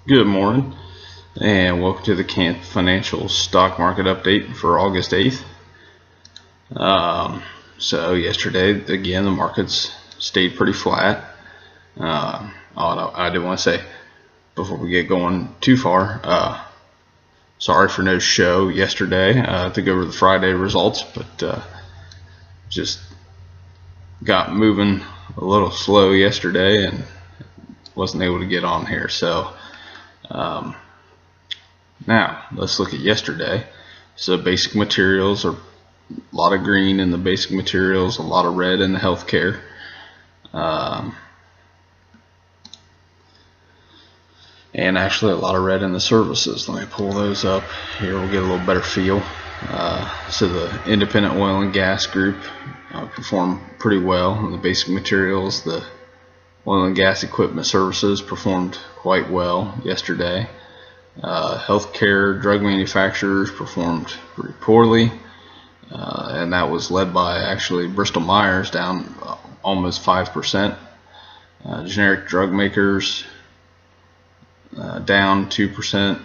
Good morning, and welcome to the Camp Financial Stock Market Update for August 8th. So yesterday, again, the markets stayed pretty flat. I did want to say, before we get going too far, sorry for no show yesterday to go over the Friday results, but just got moving a little slow yesterday and wasn't able to get on here. So now let's look at yesterday. So basic materials are a lot of green in the basic materials, a lot of red in the healthcare. And actually a lot of red in the services. Let me pull those up here. We'll get a little better feel. So the independent oil and gas group performed pretty well in the basic materials. The oil and gas equipment services performed quite well yesterday. Healthcare drug manufacturers performed pretty poorly, and that was led by actually Bristol Myers, down almost 5%. Generic drug makers down 2%.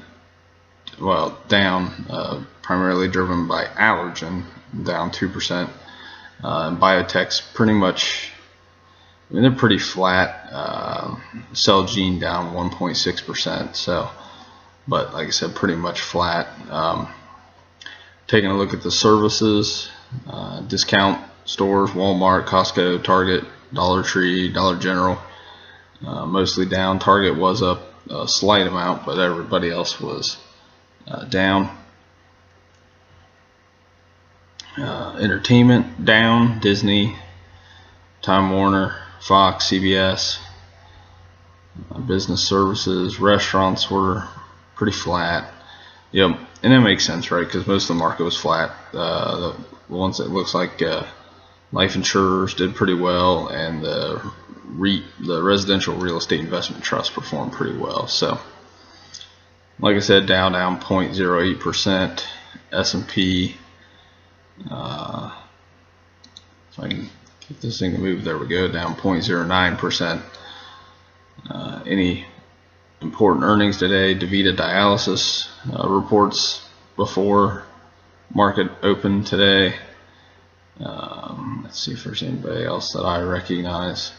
Well, down primarily driven by Allergen, down 2%. And biotech's pretty much, they're pretty flat. Celgene down 1.6%. So, but like I said, pretty much flat. Taking a look at the services, discount stores, Walmart, Costco, Target, Dollar Tree, Dollar General, mostly down. Target was up a slight amount, but everybody else was down. Entertainment down, Disney, Time Warner, Fox, CBS. Business services, restaurants were pretty flat. Yep, and that makes sense, right? Because most of the market was flat. The ones that looks like life insurers did pretty well, and the residential real estate investment trust performed pretty well. So, like I said, down 0.08%. S&P. If I can get this thing to move, there we go, down 0.09%. Any important earnings today? DaVita Dialysis reports before market open today. Let's see if there's anybody else that I recognize.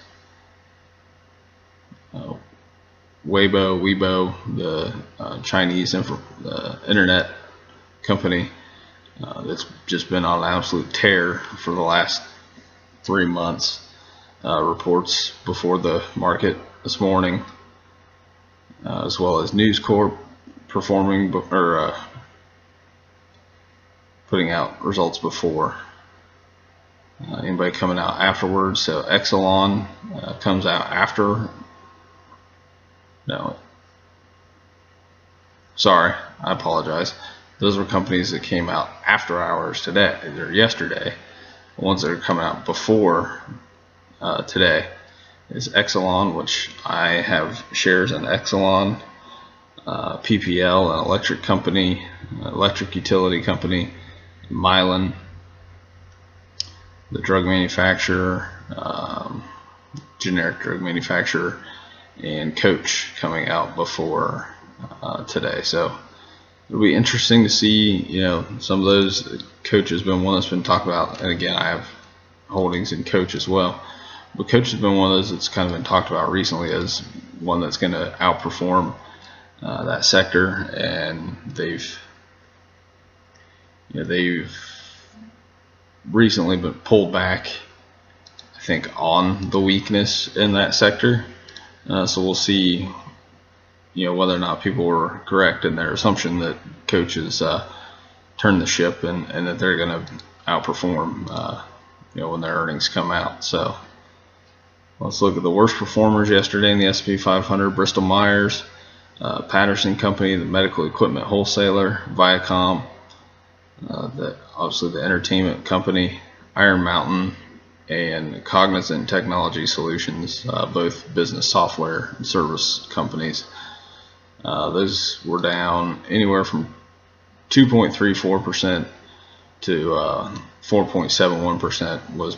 Weibo, the Chinese internet company that's just been on an absolute tear for the last 3 months, reports before the market this morning, as well as News Corp performing or putting out results before. Anybody coming out afterwards? So Exelon comes out after. No, sorry, I apologize. Those were companies that came out after hours today or yesterday. The ones that are coming out before today is Exelon, which I have shares in Exelon, PPL, an electric company, electric utility company, Mylan, the drug manufacturer, generic drug manufacturer, and Coach coming out before today. So it'll be interesting to see, some of those. Coach has been one that's been talked about, and again, I have holdings in Coach as well. But Coach has been one of those that's kind of been talked about recently as one that's going to outperform that sector, and they've recently been pulled back, I think, on the weakness in that sector. So we'll see, whether or not people were correct in their assumption that Coach has turned the ship and that they're going to outperform, when their earnings come out. So let's look at the worst performers yesterday in the S&P 500. Bristol Myers, Patterson Company, the medical equipment wholesaler, Viacom, obviously the entertainment company, Iron Mountain, and Cognizant Technology Solutions, both business software and service companies. Those were down anywhere from 2.34% to 4.71% was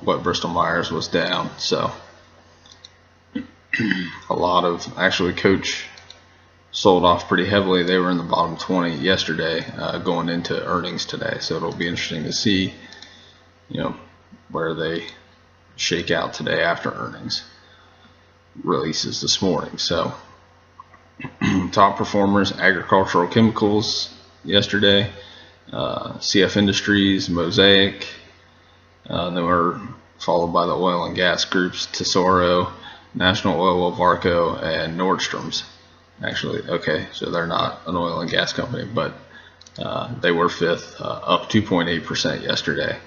what Bristol Myers was down. So a lot of, actually, Coach sold off pretty heavily. They were in the bottom 20 yesterday, going into earnings today. So it'll be interesting to see, where they shake out today after earnings releases this morning. So top performers: agricultural chemicals yesterday, CF Industries, Mosaic, then we're followed by the oil and gas groups: Tesoro, National Oil, Varco, and Nordstrom's. Actually, okay, so they're not an oil and gas company, but they were fifth, up 2.8% yesterday.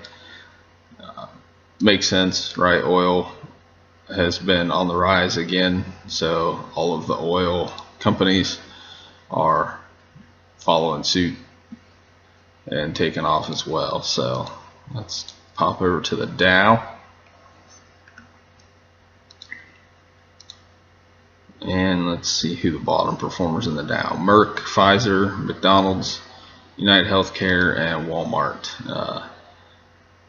Makes sense, right? Oil has been on the rise again, so all of the oil companies are following suit and taking off as well. So let's pop over to the Dow. And let's see who the bottom performers in the Dow: Merck, Pfizer, McDonald's, United Healthcare, and Walmart.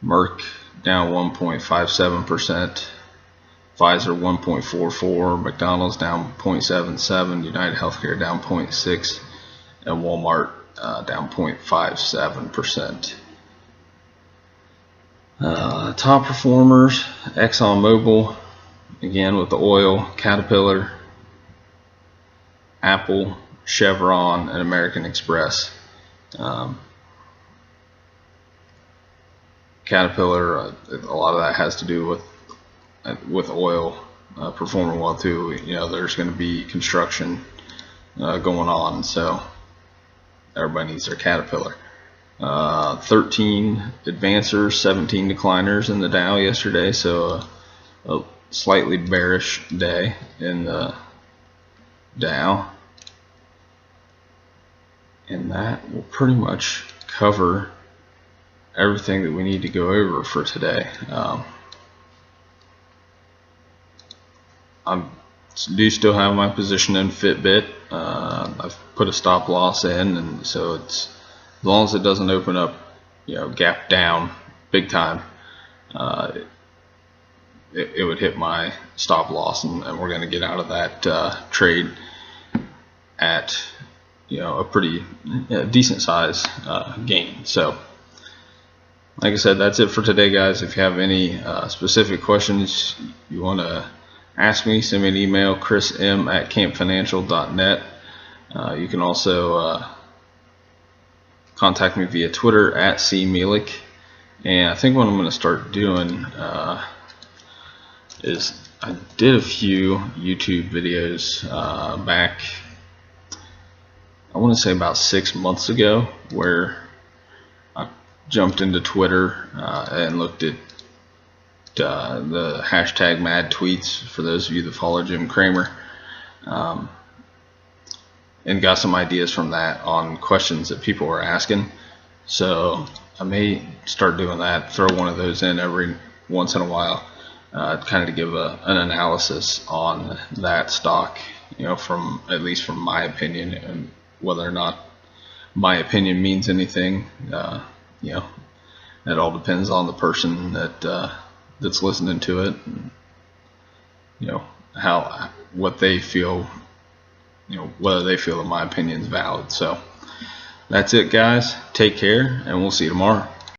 Merck down 1.57%, Pfizer 1.44%, McDonald's down 0.77%, United Healthcare down 0.6%, and Walmart down 0.57%. Top performers: ExxonMobil, again with the oil, Caterpillar, Apple, Chevron, and American Express. Caterpillar, a lot of that has to do with oil performing well too. There's going to be construction going on, so everybody needs their Caterpillar. 13 advancers, 17 decliners in the Dow yesterday, so a slightly bearish day in the Dow. And that will pretty much cover everything that we need to go over for today. I do still have my position in Fitbit. I've put a stop loss in, and so it's, as long as it doesn't open up, gap down big time, it would hit my stop loss, and we're going to get out of that trade at a pretty decent size gain. So like I said, that's it for today, guys. If you have any specific questions you want to ask me, send me an email, chrism@campfinancial.net. You can also contact me via Twitter @cmelik. And I think what I'm going to start doing is, I did a few YouTube videos back, I want to say about 6 months ago, where I jumped into Twitter and looked at the hashtag mad tweets, for those of you that follow Jim Cramer, and got some ideas from that on questions that people were asking. So I may start doing that, throw one of those in every once in a while, kind of to give an analysis on that stock, from, at least from my opinion, and whether or not my opinion means anything. It all depends on the person that's listening to it, and, what they feel, whether they feel that my opinion is valid. So that's it, guys. Take care, and we'll see you tomorrow.